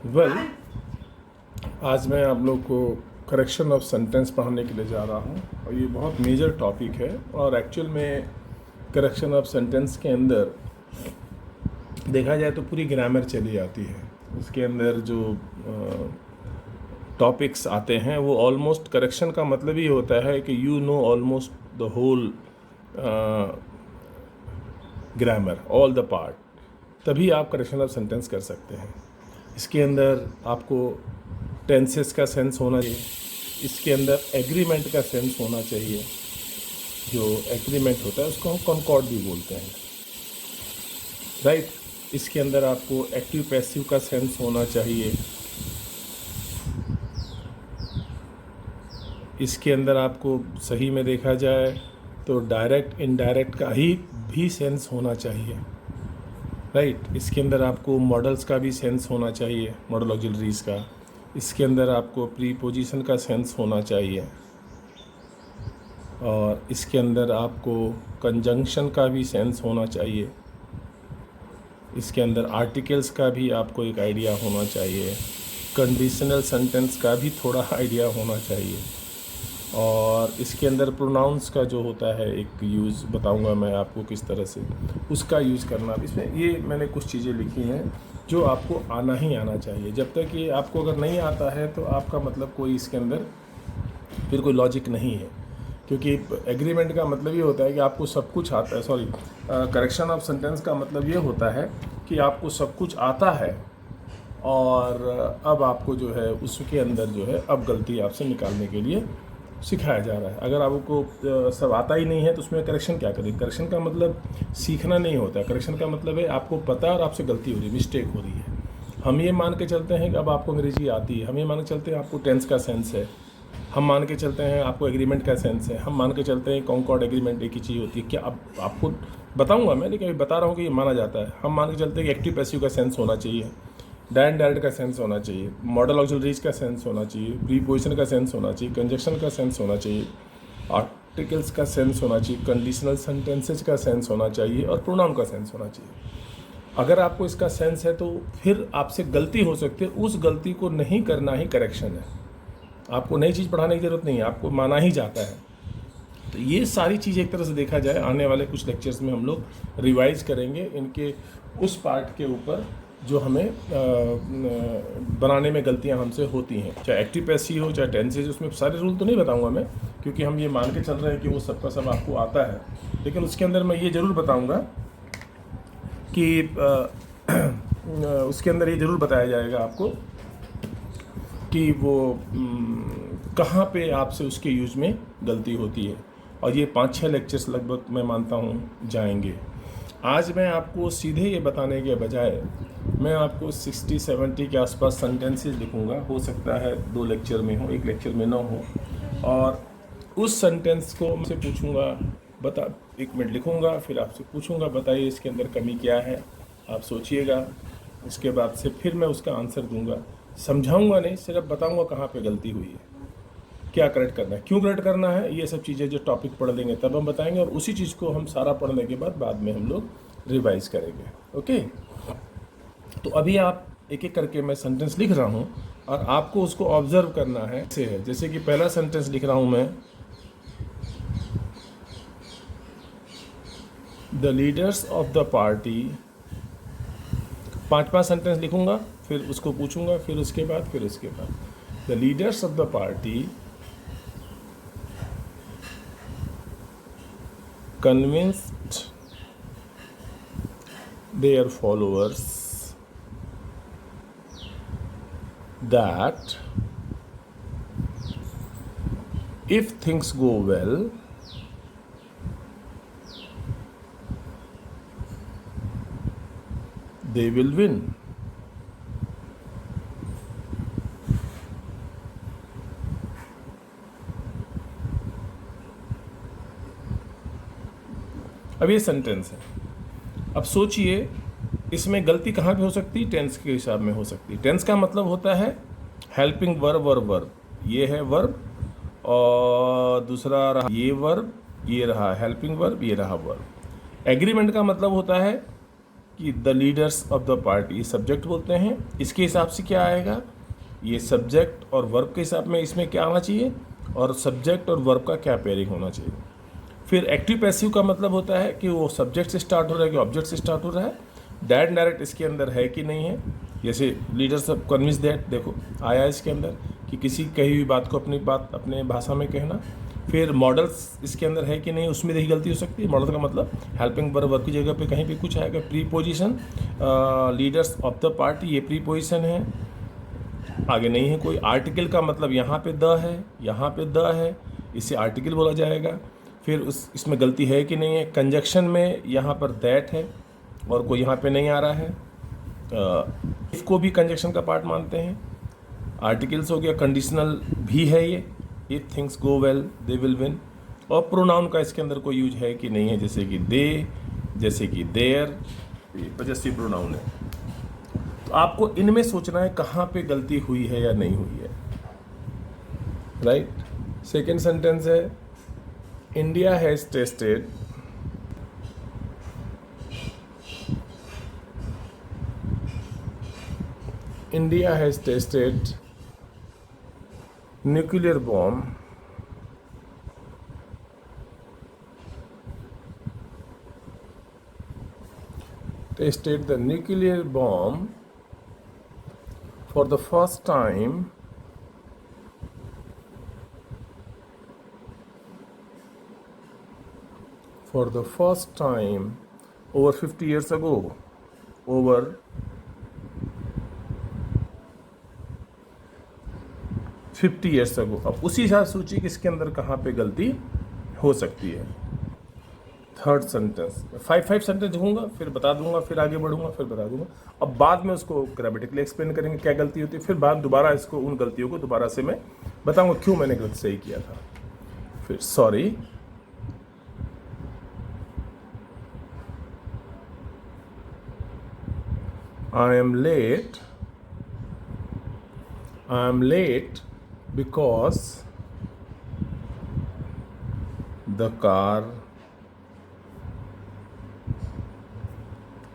Well, आज मैं आप लोग को करेक्शन ऑफ सेंटेंस पढ़ाने के लिए जा रहा हूँ और ये बहुत मेजर टॉपिक है। और एक्चुअल में करेक्शन ऑफ सेंटेंस के अंदर देखा जाए तो पूरी ग्रामर चली जाती है। उसके अंदर जो टॉपिक्स आते हैं वो ऑलमोस्ट, करेक्शन का मतलब ये होता है कि you know almost the whole grammar, all the part, तभी आप करेक्शन ऑफ सेंटेंस कर सकते हैं। इसके अंदर आपको टेंसेस का सेंस होना चाहिए, इसके अंदर एग्रीमेंट का सेंस होना चाहिए। जो एग्रीमेंट होता है उसको हम कॉन्कॉर्ड भी बोलते हैं, राइट। इसके अंदर आपको एक्टिव पैसिव का सेंस होना चाहिए। इसके अंदर आपको सही में देखा जाए तो डायरेक्ट इनडायरेक्ट का ही भी सेंस होना चाहिए, राइट। इसके अंदर आपको मॉडल्स का भी सेंस होना चाहिए, मॉडल ऑक्सिलरीज का। इसके अंदर आपको प्रीपोजिशन का सेंस होना चाहिए और इसके अंदर आपको कंजंक्शन का भी सेंस होना चाहिए। इसके अंदर आर्टिकल्स का भी आपको एक आइडिया होना चाहिए, कंडीशनल सेंटेंस का भी थोड़ा आइडिया होना चाहिए। और इसके अंदर प्रोनाउंस का जो होता है एक यूज़ बताऊंगा मैं आपको किस तरह से उसका यूज़ करना। इसमें ये मैंने कुछ चीज़ें लिखी हैं जो आपको आना ही आना चाहिए। जब तक ये आपको अगर नहीं आता है तो आपका मतलब कोई इसके अंदर फिर कोई लॉजिक नहीं है, क्योंकि एग्रीमेंट का मतलब ये होता है कि आपको सब कुछ आता है। सॉरी, करेक्शन ऑफ सेंटेंस का मतलब ये होता है कि आपको सब कुछ आता है और अब आपको जो है उसके अंदर जो है अब गलती आपसे निकालने के लिए सिखाया जा रहा है। अगर आपको सब आता ही नहीं है तो उसमें करेक्शन क्या करें। करेक्शन का मतलब सीखना नहीं होता, करेक्शन का मतलब है आपको पता है और आपसे गलती हो रही है, मिस्टेक हो रही है। हम ये मान के चलते हैं कि अब आपको अंग्रेजी आती है, हम ये मान के चलते हैं आपको टेंस का सेंस है, हम मान के चलते हैं आपको एग्रीमेंट का सेंस है, हम मान के चलते हैं कॉन्कॉर्ड एग्रीमेंट एक ही चीज़ होती है। क्या अब आपको बताऊँगा मैं, लेकिन अभी बता रहा हूँ कि ये माना जाता है। हम मान के चलते हैं कि एक्टिव पैसिव का सेंस होना चाहिए, डायरेक्ट का सेंस होना चाहिए, मॉडल ऑक्सिलरीज का सेंस होना चाहिए, प्रीपोजिशन का सेंस होना चाहिए, कंजक्शन का सेंस होना चाहिए, आर्टिकल्स का सेंस होना चाहिए, कंडीशनल सेंटेंसेज का सेंस होना चाहिए और प्रोनाउन का सेंस होना चाहिए। अगर आपको इसका सेंस है तो फिर आपसे गलती हो सकती है, उस गलती को नहीं करना ही करेक्शन है। आपको नई चीज़ पढ़ाने की ज़रूरत नहीं है, आपको माना ही जाता है। तो ये सारी चीज़ एक तरह से देखा जाए आने वाले कुछ लेक्चर्स में हम लोग रिवाइज करेंगे इनके उस पार्ट के ऊपर जो हमें बनाने में गलतियां हमसे होती हैं, चाहे एक्टिव पैसिव हो चाहे टेंसेज। उसमें सारे रूल तो नहीं बताऊंगा मैं, क्योंकि हम ये मान के चल रहे हैं कि वो सबका सब आपको आता है। लेकिन उसके अंदर मैं ये ज़रूर बताऊंगा कि उसके अंदर ये ज़रूर बताया जाएगा आपको कि वो कहाँ पे आपसे उसके यूज़ में गलती होती है। और ये 5-6 लेक्चर्स लगभग मैं मानता हूँ जाएंगे। आज मैं आपको सीधे ये बताने के बजाय मैं आपको 60-70 के आसपास सेंटेंसेस लिखूंगा। हो सकता है 2 लेक्चर में हो, 1 लेक्चर में ना हो। और उस सेंटेंस को मुझसे पूछूंगा, बता 1 मिनट लिखूंगा, फिर आपसे पूछूंगा बताइए इसके अंदर कमी क्या है। आप सोचिएगा, उसके बाद से फिर मैं उसका आंसर दूंगा। समझाऊंगा नहीं, सिर्फ बताऊंगा कहाँ पे गलती हुई है, क्या करेक्ट करना है, क्यों करेक्ट करना है। ये सब चीज़ें जो टॉपिक पढ़ लेंगे तब हम बताएंगे, और उसी चीज़ को हम सारा पढ़ने के बाद में हम लोग रिवाइज करेंगे। ओके, तो अभी आप एक एक करके मैं सेंटेंस लिख रहा हूँ और आपको उसको ऑब्जर्व करना है। जैसे कि पहला सेंटेंस लिख रहा हूँ मैं, the leaders of the party. 5 sentence लिखूंगा, फिर उसको पूछूंगा, फिर उसके बाद the leaders of the party convinced their followers that if things go well, they will win. अब ये सेंटेंस है। अब सोचिए इसमें गलती कहाँ पे हो सकती है, टेंस के हिसाब में हो सकती है। टेंस का मतलब होता है हेल्पिंग वर्ब और वर्ब, ये है वर्ब, और दूसरा रहा ये वर्ब, ये रहा हेल्पिंग वर्ब, ये रहा वर्ब। एग्रीमेंट का मतलब होता है कि the leaders of the party subject बोलते हैं, इसके हिसाब से क्या आएगा, ये सब्जेक्ट और वर्ब के हिसाब में इसमें क्या आना चाहिए, और सब्जेक्ट और वर्ब का क्या पेयरिंग होना चाहिए। फिर एक्टिव पैसिव का मतलब होता है कि वो सब्जेक्ट से स्टार्ट हो रहा है कि ऑब्जेक्ट से स्टार्ट हो रहा है, डायरेक्ट डायरेक्ट इसके अंदर है कि नहीं है। जैसे लीडर्स ऑफ कन्विंस दैट, देखो आया इसके अंदर कि किसी कही हुई बात को अपनी बात अपने भाषा में कहना। फिर मॉडल्स इसके अंदर है कि नहीं, उसमें यही गलती हो सकती है। मॉडल का मतलब हेल्पिंग वर्ब की जगह पे कहीं भी कुछ आएगा। Pre position, leaders of the party, ये प्री पोजिशन है, आगे नहीं है कोई। आर्टिकल का मतलब यहाँ पे द है, यहाँ पे द है, इसे आर्टिकल बोला जाएगा। फिर इसमें गलती है कि नहीं है। कंजक्शन में यहाँ पर दैट है और कोई यहाँ पे नहीं आ रहा है। इफ को भी कंजक्शन का पार्ट मानते हैं। आर्टिकल्स हो गया, कंडीशनल भी है ये, if things go well they will win. और प्रोनाउन का इसके अंदर कोई यूज है कि नहीं है, जैसे कि दे, जैसे कि देयर, ये पजेसिव प्रोनाउन है। तो आपको इनमें सोचना है कहाँ पे गलती हुई है या नहीं हुई है, राइट। सेकेंड सेंटेंस है, India has tested India has tested nuclear bomb for the first time over 50 years ago, over 50 years ago। अब उसी हिसाब से सोचिए कि इसके अंदर कहाँ पे गलती हो सकती है। थर्ड सेंटेंस, 5 सेंटेंस होगा, फिर बता दूंगा, फिर आगे बढ़ूंगा, फिर बता दूंगा। अब बाद में उसको ग्रामेटिकली एक्सप्लेन करेंगे क्या गलती होती है, फिर बाद दोबारा इसको उन गलतियों को दोबारा से मैं बताऊंगा क्यों मैंने गलती सही किया था। फिर sorry, I am late because the car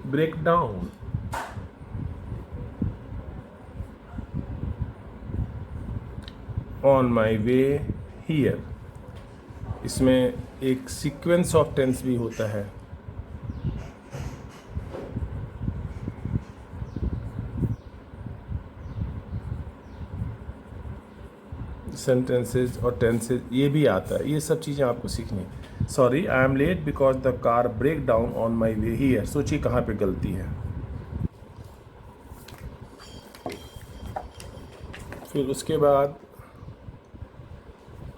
break down। on my way here, इसमें एक सीक्वेंस ऑफ टेंस भी होता है। सेंटेंसेज और टेंसेज ये भी आता है, ये सब चीज़ें आपको सीखनी। Sorry, I am late because the car break down on my way here. सोचिए कहाँ पे गलती है। फिर उसके बाद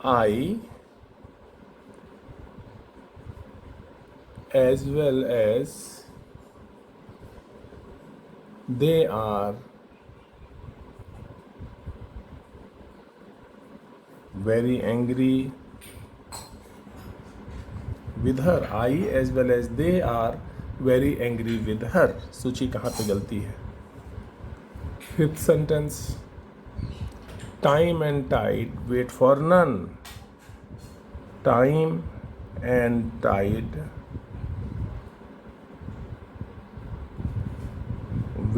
I as well as they are very angry with her। I as well as they are very angry with her। सोचिए कहाँ पे गलती है। Fifth sentence, time and tide wait for none। time and tide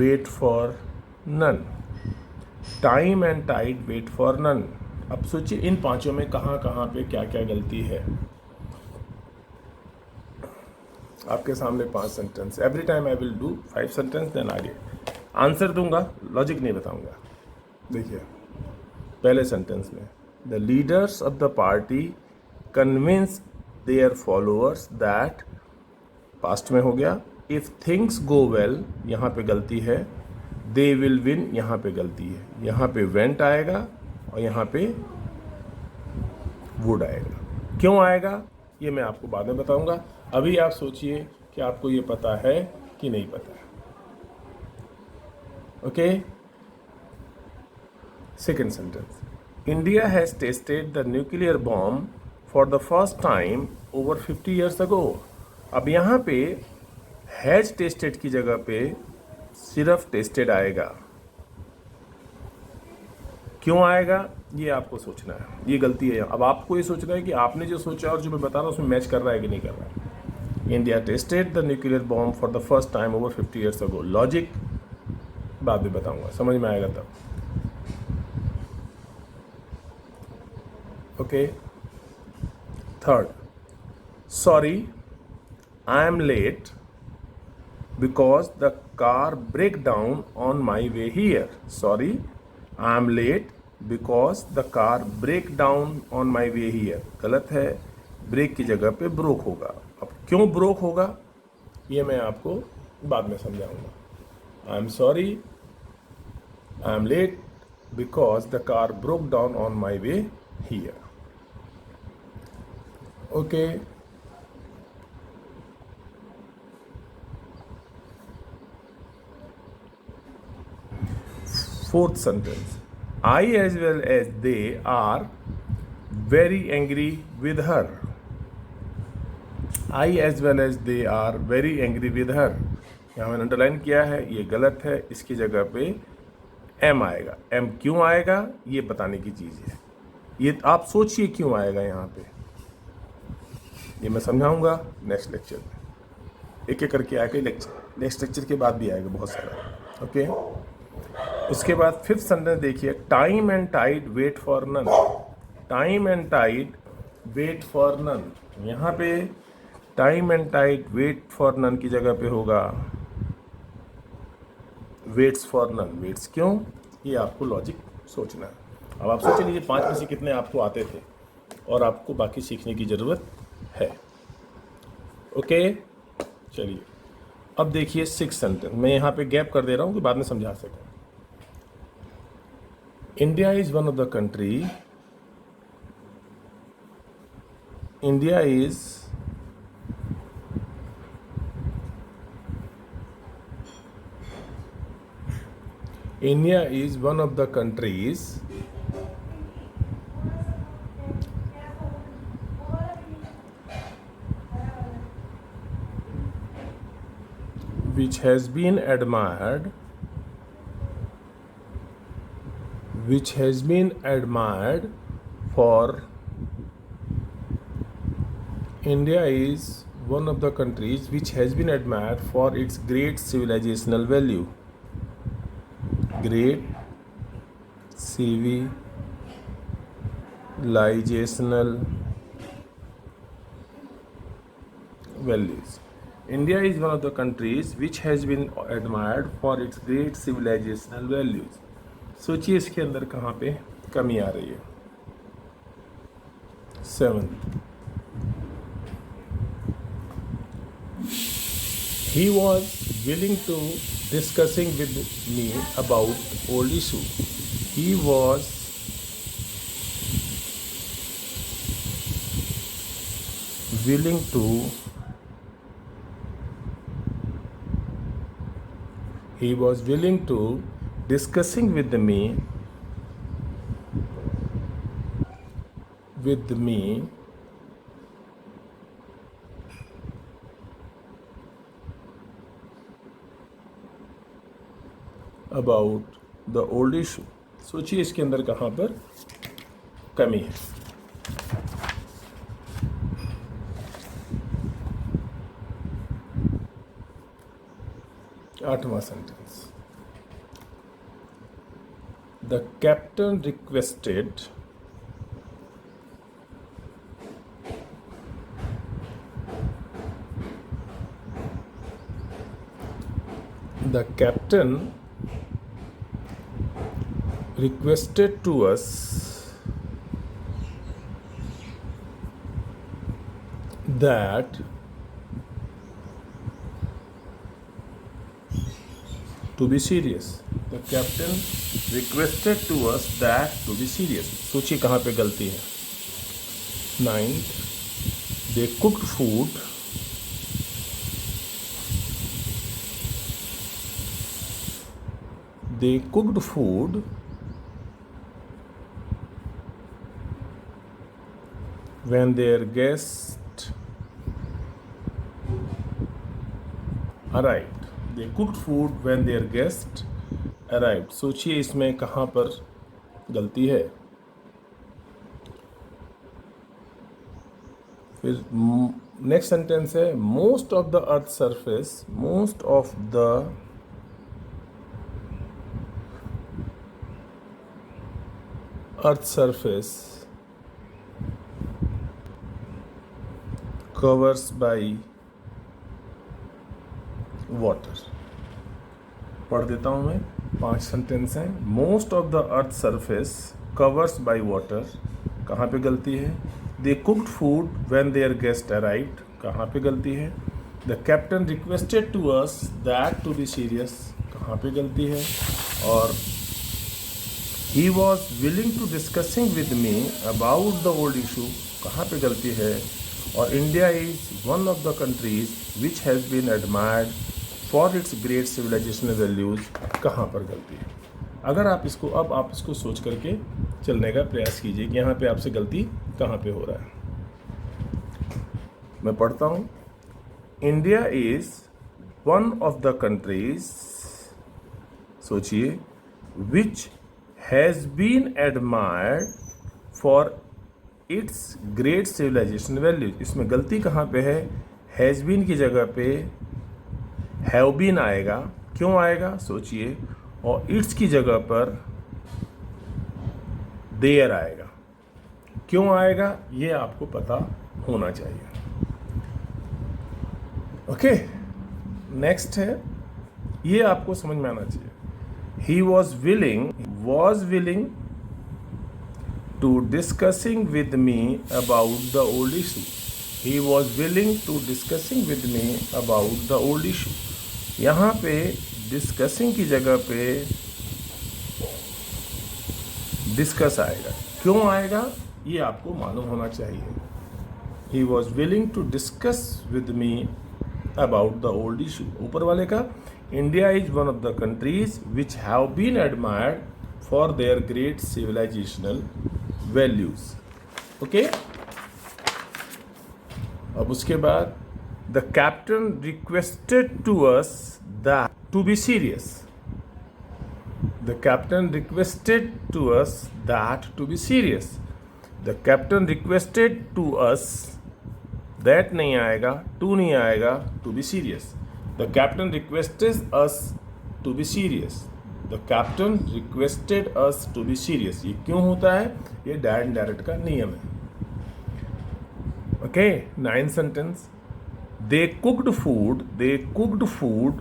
wait for none। time and tide wait for none। अब सोचिए इन पांचों में कहाँ कहाँ पे क्या क्या गलती है। आपके सामने 5 sentence, every time I will do 5 sentence, then आगे आंसर दूंगा, लॉजिक नहीं बताऊंगा। देखिए पहले सेंटेंस में, the leaders of the party convince their followers that, past में हो गया। इफ थिंग्स गो वेल, यहाँ पे गलती है। दे विल विन, यहाँ पे गलती है। यहाँ पे वेंट आएगा और यहाँ पे वुड आएगा। क्यों आएगा ये मैं आपको बाद में बताऊंगा। अभी आप सोचिए कि आपको ये पता है कि नहीं पता है। Okay, second sentence, India has tested the nuclear bomb for the first time over 50 years ago। अब यहाँ पे हैज टेस्टेड की जगह पे सिर्फ टेस्टेड आएगा। क्यों आएगा ये आपको सोचना है, ये गलती है। अब आपको ये सोचना है कि आपने जो सोचा और जो मैं बता रहा हूँ उसमें मैच कर रहा है कि नहीं कर रहा है। India tested the nuclear bomb for the first time over 50 years ago. Logic बाद में बताऊंगा, समझ में आएगा तब। Okay. Third, sorry I am late because the car break down on my way here. Sorry, I am late because the car break down on my way here. गलत है, break की जगह पे ब्रोक होगा। अब क्यों ब्रोक होगा ये मैं आपको बाद में समझाऊंगा। I am sorry, I am late because the car broke down on my way here. Okay. Fourth sentence, I as well as they are very angry with her. I as well as they are very angry with her. यहाँ मैंने underline किया है, ये गलत है, इसकी जगह पे एम आएगा। एम क्यों आएगा ये बताने की चीज़ है, ये आप सोचिए क्यों आएगा यहाँ पे, ये मैं समझाऊंगा नेक्स्ट लेक्चर में। एक एक करके आएगा लेक्चर, नेक्स्ट लेक्चर के बाद भी आएगा बहुत सारा। ओके। उसके बाद फिफ्थ सेंटेंस देखिए, time and tide wait for none. Time and tide wait for none, यहाँ पे time and tide wait for none की जगह पे होगा वेट्स फॉर नन। वेट्स क्यों, ये आपको लॉजिक सोचना है। अब आप सोच लीजिए 5 में से कितने आपको आते थे और आपको बाकी सीखने की ज़रूरत है। ओके, चलिए अब देखिए सिक्स सेंटेंस। मैं यहाँ पे गैप कर दे रहा हूँ कि बाद में समझा सकूँ। India is one of the country. India is one of the countries which has been admired for India is one of the countries which has been admired for its great civilizational value. Great civilizational values. India is one of the countries which has been admired for its great civilizational values. सोचिए इसके अंदर कहाँ पे कमी आ रही है। 7, he was willing to discussing with me about old issue. He was willing to discussing with me about the old issue. सोचिए इसके अंदर कहाँ पर कमी है। आठवां sentence, The captain requested to us that to be serious. The captain requested to us that to be serious. सोचिए कहाँ पे गलती है। 9, they cooked food when their guest arrived. They cooked food when their guest arrived. सोचिए इसमें कहाँ पर गलती है। फिर नेक्स्ट सेंटेंस है most of the earth surface, most of the earth surface covers by water. पढ़ देता हूं मैं, 5 सेंटेंस हैं। Most of the earth surface covers by water, कहाँ पे गलती है? They cooked food when their guest arrived, कहाँ पे गलती है? The captain requested to us that to be serious, कहाँ पे गलती है? और he was willing to discussing with me about the old issue, कहाँ पे गलती है? और India is one of the countries which has been admired for its great civilizational values, कहाँ पर गलती है? अगर आप इसको अब आप इसको सोच करके चलने का प्रयास कीजिए कि यहाँ पे आपसे गलती कहाँ पे हो रहा है। मैं पढ़ता हूँ, India is one of the countries, सोचिए, which has been admired for its great civilisation values. इसमें गलती कहाँ पे है? हैज़ बीन की जगह पे हैव बीन आएगा। क्यों आएगा? सोचिए। और इट्स की जगह पर देयर आएगा। क्यों आएगा ये आपको पता होना चाहिए। ओके, नेक्स्ट है, ये आपको समझ में आना चाहिए। He was willing to discussing with me about the old issue. He was willing to discussing with me about the old issue. यहाँ पे डिस्कसिंग की जगह पे डिस्कस आएगा। क्यों आएगा ये आपको मालूम होना चाहिए। He was willing to discuss with me about the old issue. ऊपर वाले का, India is one of the countries which have been admired for their great civilizational values. Okay, अब उसके बाद the captain requested to us that to be serious. The captain requested to us that to be serious. The captain requested to us, that नहीं आएगा, to नहीं आएगा, to be serious. The captain requested us to be serious. The captain requested us to be serious. ये क्यों होता है? ये direct का नियम है। Okay, 9th sentence. They cooked food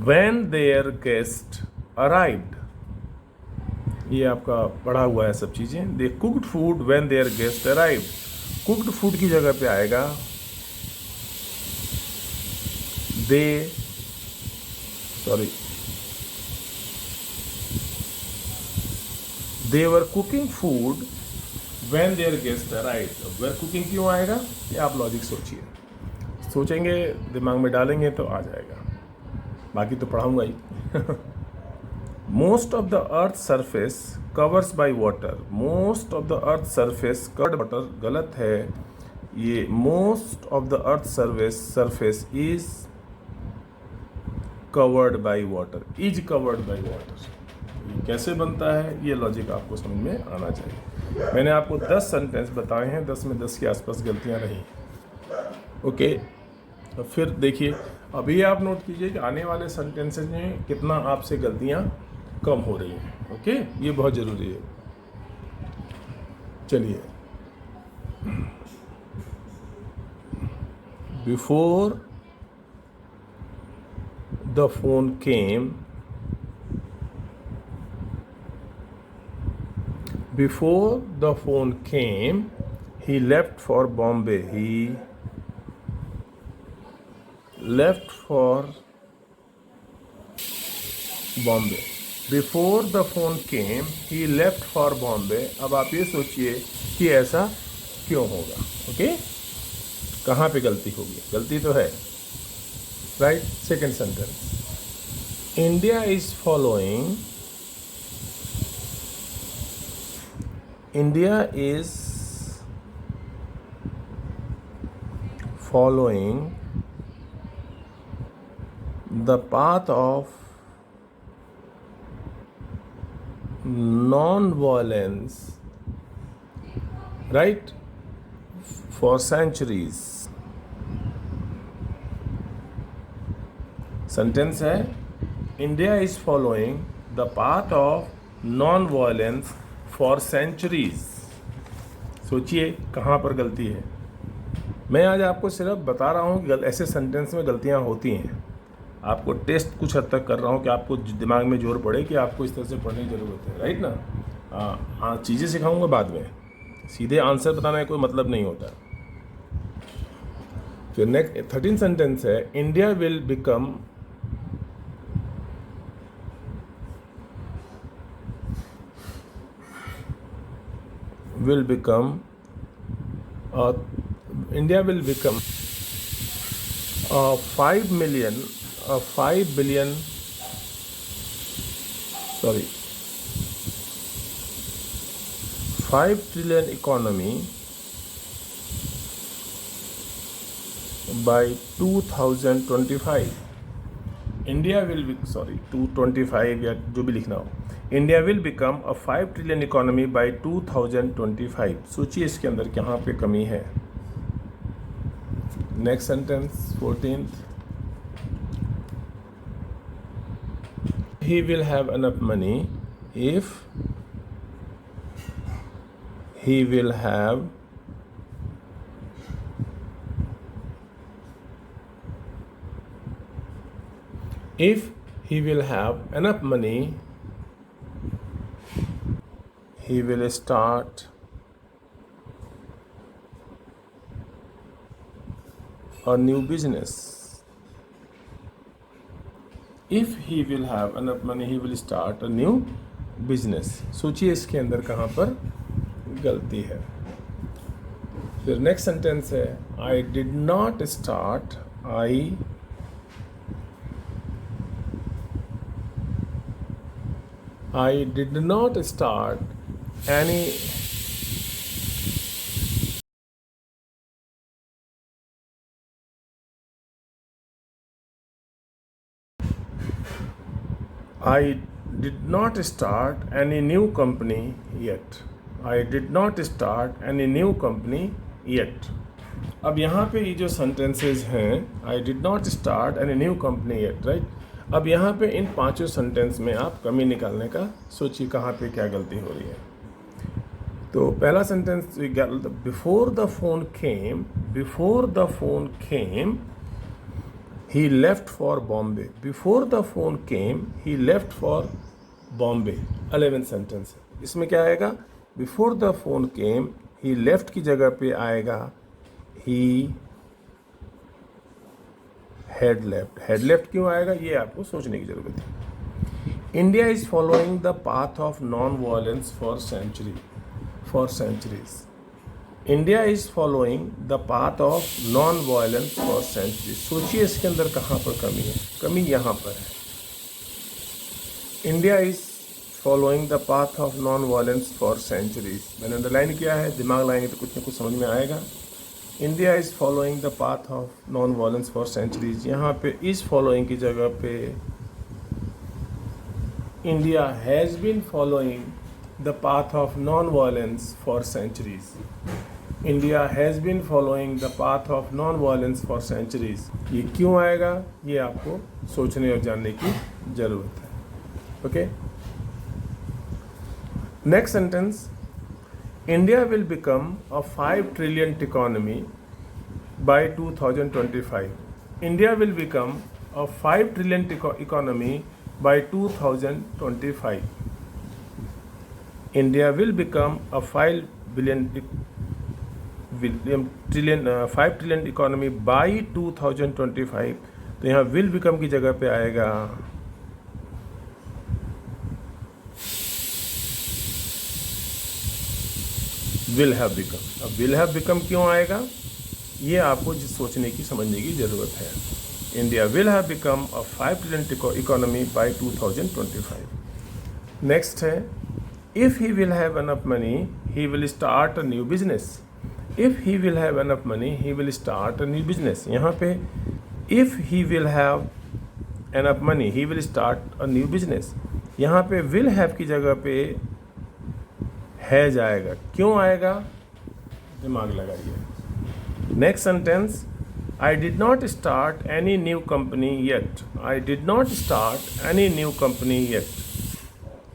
when their guest arrived. ये आपका पढ़ा हुआ है सब चीज़ें। They cooked food when their guest arrived. Cooked food की जगह पे आएगा they were cooking food when their guest arrived. Were cooking क्यों आएगा ये आप लॉजिक सोचिए, सोचेंगे, दिमाग में डालेंगे तो आ जाएगा, बाकी तो पढ़ाऊंगा ही। Most of the earth surface covers by water. Most of the earth surface covered water, गलत है ये। Most of the earth surface is covered by water, is covered by water. ये कैसे बनता है ये लॉजिक आपको समझ में आना चाहिए। मैंने आपको 10 सेंटेंस बताए हैं, 10 में 10 के आसपास गलतियां रही। ओके, तो फिर देखिए, अभी आप नोट कीजिए कि आने वाले सेंटेंसेस में कितना आपसे गलतियां कम हो रही हैं। ओके, ये बहुत ज़रूरी है। चलिए, before the phone came, he left for Bombay. He left for Bombay. Before the phone came, he left for Bombay. अब आप ये सोचिए कि ऐसा क्यों होगा। ओके, कहाँ पे गलती होगी? गलती तो है, right. Second sentence, India is following, India is following the path of non-violence, right, for centuries. Sentence है India is following the path of non violence for centuries. सोचिए कहाँ पर गलती है। मैं आज आपको सिर्फ बता रहा हूँ कि ऐसे सेंटेंस में गलतियाँ होती हैं। आपको टेस्ट कुछ हद तक कर रहा हूँ कि आपको दिमाग में जोर पड़े कि आपको इस तरह से पढ़ने की ज़रूरत है, राइट ना। हाँ, चीज़ें सिखाऊंगा बाद में, सीधे आंसर बताने का कोई मतलब नहीं होता। फिर नेक्स्ट 13 सेंटेंस है India will become India will become a 5 trillion economy by 2025. India will be 225 या जो भी लिखना हो। India will become a 5 trillion economy bye 2025। सोचिए इसके अंदर कहाँ पे कमी है। Next sentence 14th, he will have enough money if he will have enough money, he will start a new business. If he will have enough money, he will start a new business. सोचिए इसके अंदर कहाँ पर गलती है। फिर next sentence है I did not start any I did not start any new company yet. अब यहाँ पे ये जो सेंटेंसेस हैं I did not start any new company yet, right? अब यहाँ पे इन पांचों सेंटेंस में आप कमी निकालने का सोचिए कहाँ पे क्या गलती हो रही है। तो पहला sentence before the phone came he left for Bombay. Before the phone came, he left for Bombay. 11th sentence. इसमें क्या आएगा? Before the phone came, he left की जगह पे आएगा he had left. Had left क्यों आएगा? ये आपको सोचने की जरूरत है। India is following the path of non-violence for centuries. India is following the path of non violence for century. सोचिए इसके अंदर कहाँ पर कमी है। कमी यहाँ पर है। India is following the path of non violence for centuries. मैंने अंडरलाइन किया है, दिमाग लगाएंगे तो कुछ ना कुछ समझ में आएगा। India is following the path of non violence for centuries. यहाँ पे इज़ फॉलोइंग की जगह पे India has been following the path of non violence for centuries. India has been following the path of non violence for centuries. ये क्यों आएगा, ये आपको सोचने और जानने की ज़रूरत है। Okay, next sentence India will become a 5 trillion economy bye 2025. India will become a 5 trillion economy bye 2025. India will become a 5 trillion economy by 2025। तो यहाँ विल बिकम की जगह पे आएगा विल हैव बिकम। अब विल हैव बिकम क्यों आएगा, ये आपको सोचने की समझने की ज़रूरत है। India will have become a 5 trillion economy by 2025। Next है if he will have enough money he will start a new business. If he will have enough money, he will start a new business. यहाँ पे if he will have enough money, he will start a new business. यहाँ पे will have की जगह पे has आएगा। क्यों आएगा, दिमाग लगाइए। Next sentence I did not start any new company yet. I did not start any new company yet.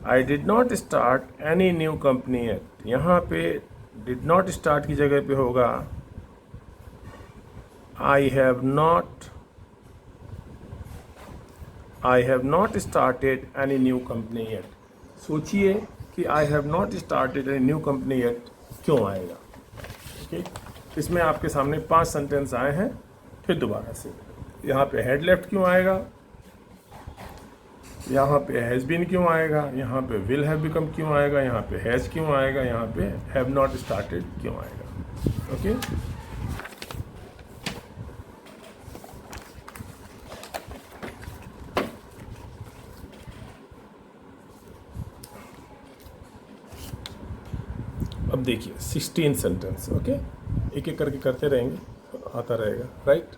I did not start any new company yet. यहाँ पे did not start की जगह पे होगा I have not started any new company yet. सोचिए कि I have not started any new company yet क्यों आएगा? ओके, इसमें आपके सामने 5 सेंटेंस आए हैं। फिर दोबारा से यहाँ पे हेड लेफ्ट क्यों आएगा, यहाँ पे हैज़ बीन क्यों आएगा, यहाँ पे विल हैव बिकम क्यों आएगा, यहाँ पे हैज़ क्यों आएगा, यहाँ पे हैव नॉट स्टार्टेड क्यों आएगा। ओके, अब देखिए 16 सेंटेंस। ओके, एक एक करके करते रहेंगे, आता रहेगा। Right,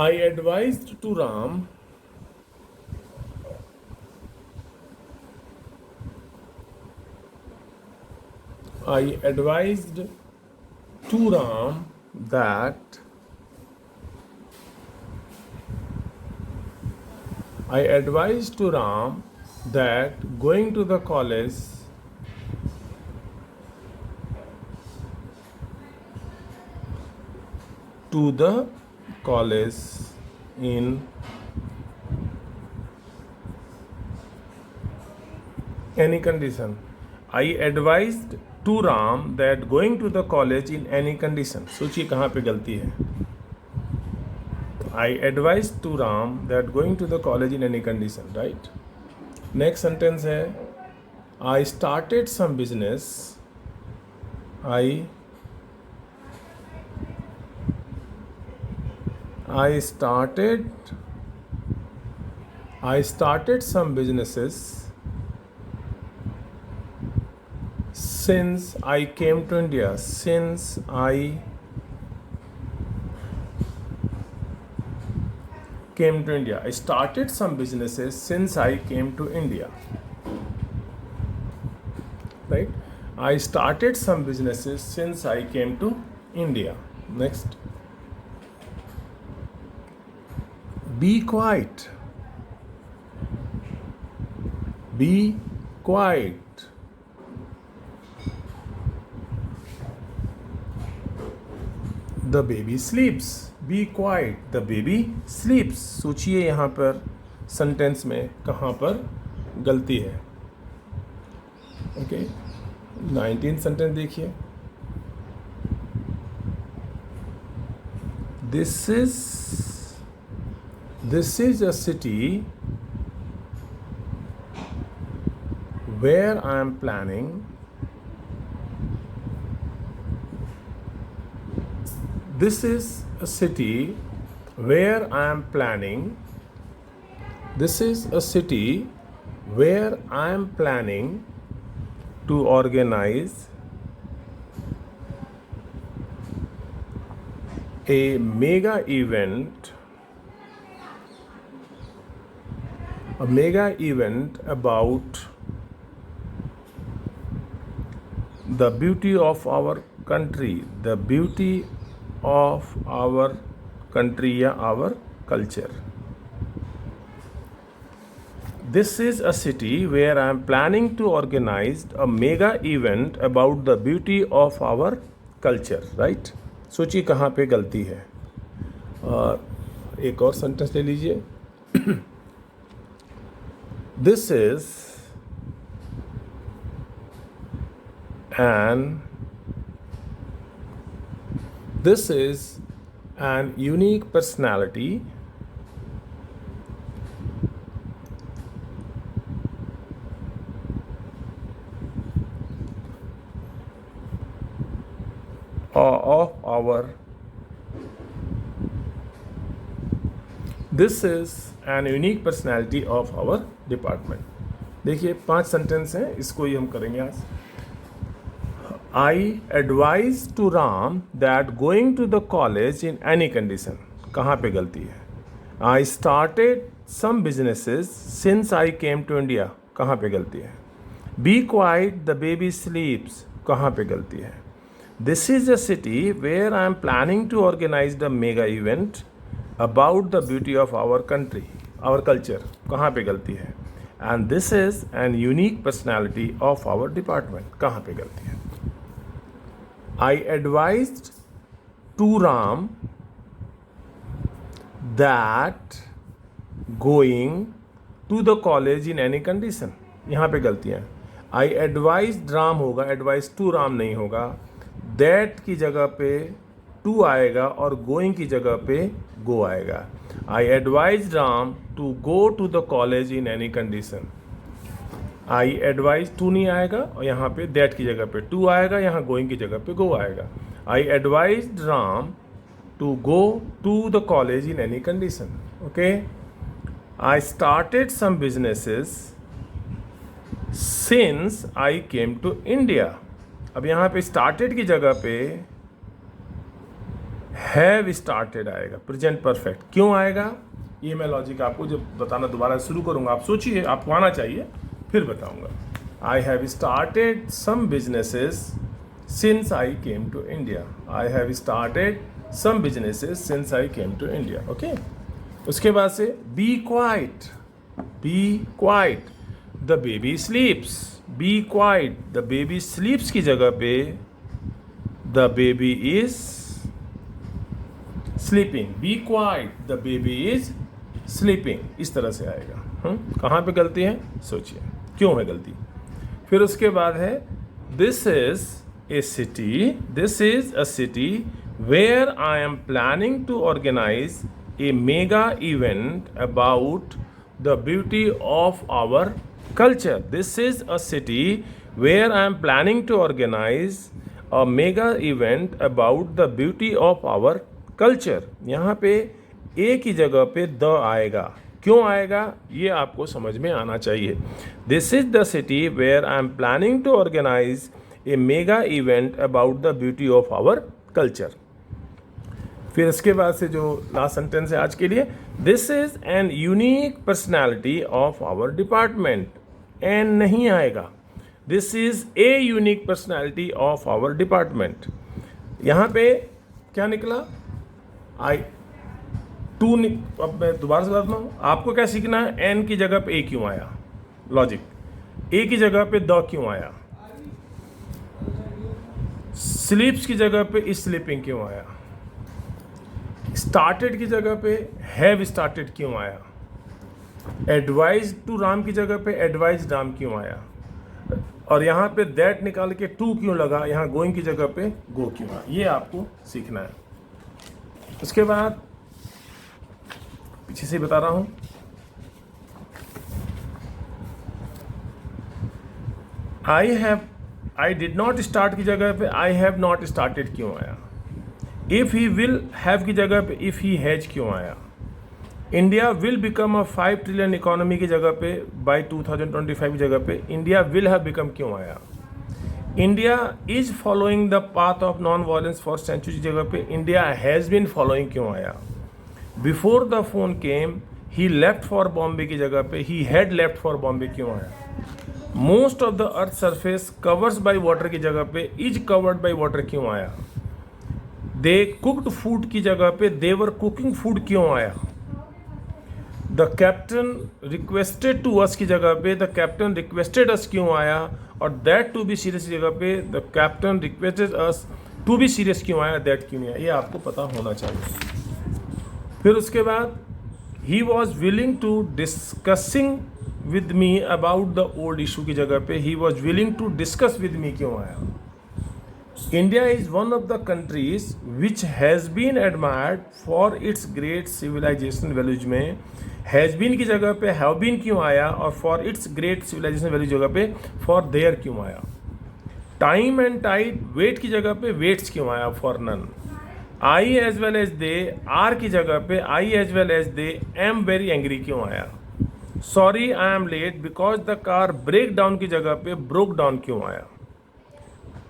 I advised to Ram that going to the college in any condition. I advised to Ram that going to the college in any condition. सोचिए कहाँ पे गलती है। I advised to Ram that going to the college in any condition. Right? Next sentence है I started some business. I started some businesses since I came to India. Since I came to India. I started some businesses since I came to India. Right? I started some businesses since I came to India. Next. Be quiet. Be quiet. The baby sleeps. Be quiet. The baby sleeps. सोचिए यहाँ पर sentence में कहाँ पर गलती है। Okay, 19 sentence देखिए। This is a city where I am planning This is a city where I am planning to organize a mega event about the beauty of our country, या our culture. This is a city where I am planning to organize a mega event about the beauty of our culture. Right? सोचिए कहाँ पे गलती है। एक और sentence ले लीजिए। This is an unique personality of our department. देखिए 5 सेंटेंस हैं, इसको ही हम करेंगे आज। I advised to Ram that going to the college in any condition. कहाँ पे गलती है? I started some businesses since I came to India. कहाँ पे गलती है? Be quiet the baby sleeps, कहाँ पे गलती है? This is a city where I am planning to organise the mega event about the beauty of our country, our culture, कहाँ पे गलती है? And this is an unique personality of our department, कहाँ पे गलती है? I advised to Ram that going to the college in any condition, यहाँ पे गलतियाँ हैं। आई एडवाइज राम होगा, एडवाइज टू राम नहीं होगा। दैट की जगह पे टू आएगा और गोइंग की जगह पे गो आएगा। I advise Ram to go to the college in any condition. I advise to नहीं आएगा और यहाँ पे दैट की जगह पे टू आएगा, यहाँ गोइंग की जगह पे गो आएगा। I advise Ram to go to the college in any condition. Okay, I started some businesses since I came to India. अब यहाँ पे स्टार्टेड की जगह पे हैव स्टार्टेड आएगा, प्रेजेंट परफेक्ट। क्यों आएगा ये मैं लॉजिक आपको जब बताना दोबारा शुरू करूँगा, आप सोचिए, आपको आना चाहिए, फिर बताऊँगा। I have started some businesses since I came to India. I have started some businesses since I came to India. Okay, उसके बाद से be quiet, be quiet the baby sleeps. Be quiet the baby sleeps की जगह पे the baby is sleeping. Be quiet the baby is sleeping, इस तरह से आएगा। कहाँ पे गलती है सोचिए, क्यों है गलती? फिर उसके बाद है this is a city, this is a city where I am planning to organise a mega event about the beauty of our culture. This is a city where I am planning to organize a mega event about the beauty of our culture. यहाँ पे ए की जगह पे the आएगा, क्यों आएगा ये आपको समझ में आना चाहिए। This is the city where I am planning to organize a mega event about the beauty of our culture. फिर इसके बाद से जो लास्ट सेंटेंस है आज के लिए, this is an unique personality of our department. An नहीं आएगा, this is a unique personality of our department. यहाँ पे क्या निकला? I two. अब मैं दोबारा से बताता हूँ, आपको क्या सीखना है? एन की जगह पे ए क्यों आया, लॉजिक। ए की जगह पे द क्यों आया, स्लीप्स की जगह पे इज स्लीपिंग क्यों आया, स्टार्टेड की जगह पे हैव स्टार्टेड क्यों आया, एडवाइज टू राम की जगह पे एडवाइज राम क्यों आया, और यहाँ पे दैट निकाल के टू क्यों लगा, यहाँ गोइंग की जगह पे गो क्यों आया, ये आपको सीखना है। उसके बाद पीछे से बता रहा हूँ, आई डिड नॉट स्टार्ट की जगह पे आई हैव नॉट स्टार्टेड क्यों आया, इफ ही विल हैव की जगह पे इफ ही हैज क्यों आया, India will become a 5 trillion economy की जगह पे बाय 2025 की जगह पे इंडिया विल हैव बिकम क्यों आया, India is following the path of non violence for century की जगह पे इंडिया हैज बीन फॉलोइंग क्यों आया, before the phone came he left for Bombay की जगह पे he had left for Bombay क्यों आया, most of the earth surface covers by water की जगह पे इज कवर्ड बाय वाटर क्यों आया, दे कुक्ड फूड की जगह पे देवर कुकिंग फूड क्यों आया, the captain requested to us की जगह पे द कैप्टन रिक्वेस्टेड अस क्यों आया, और दैट टू बी सीरियस की जगह पे the captain requested us to be serious क्यों आया, दैट क्यों नहीं आया, ये आपको पता होना चाहिए। फिर उसके बाद he was willing to discussing with me about the old issue की जगह पे he was willing to discuss with me क्यों आया, India is one of the countries which has been admired for its great civilization values में has been की जगह पे have been क्यों आया, और for its great civilization values जगह पे for there क्यों आया, time and tide wait की जगह पे waits क्यों आया, for none, I as well as they are की जगह पे I as well as they am very angry क्यों आया, sorry I am late because the car break down की जगह पे broke down क्यों आया।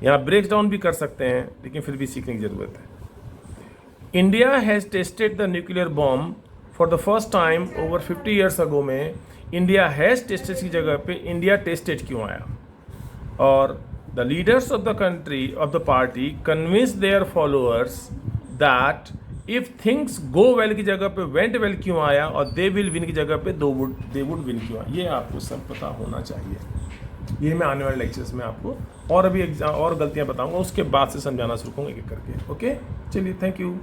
यहाँ ब्रेक डाउन भी कर सकते हैं लेकिन फिर भी सीखने की ज़रूरत है। India has tested the nuclear bomb for the first time over 50 years अगो में इंडिया हैज़ टेस्टेड की जगह पे इंडिया टेस्टेड क्यों आया, और the leaders of the country of the party convince their followers that if things go well की जगह पे वेंट वेल क्यों आया, और दे विल विन की जगह पे दे वुड विन क्यों आया। ये आपको सब पता होना चाहिए। ये मैं आने वाले लेक्चर्स में आपको और अभी और गलतियां बताऊंगा, उसके बाद से समझाना शुरू करूँगा एक एक करके। ओके, चलिए, थैंक यू।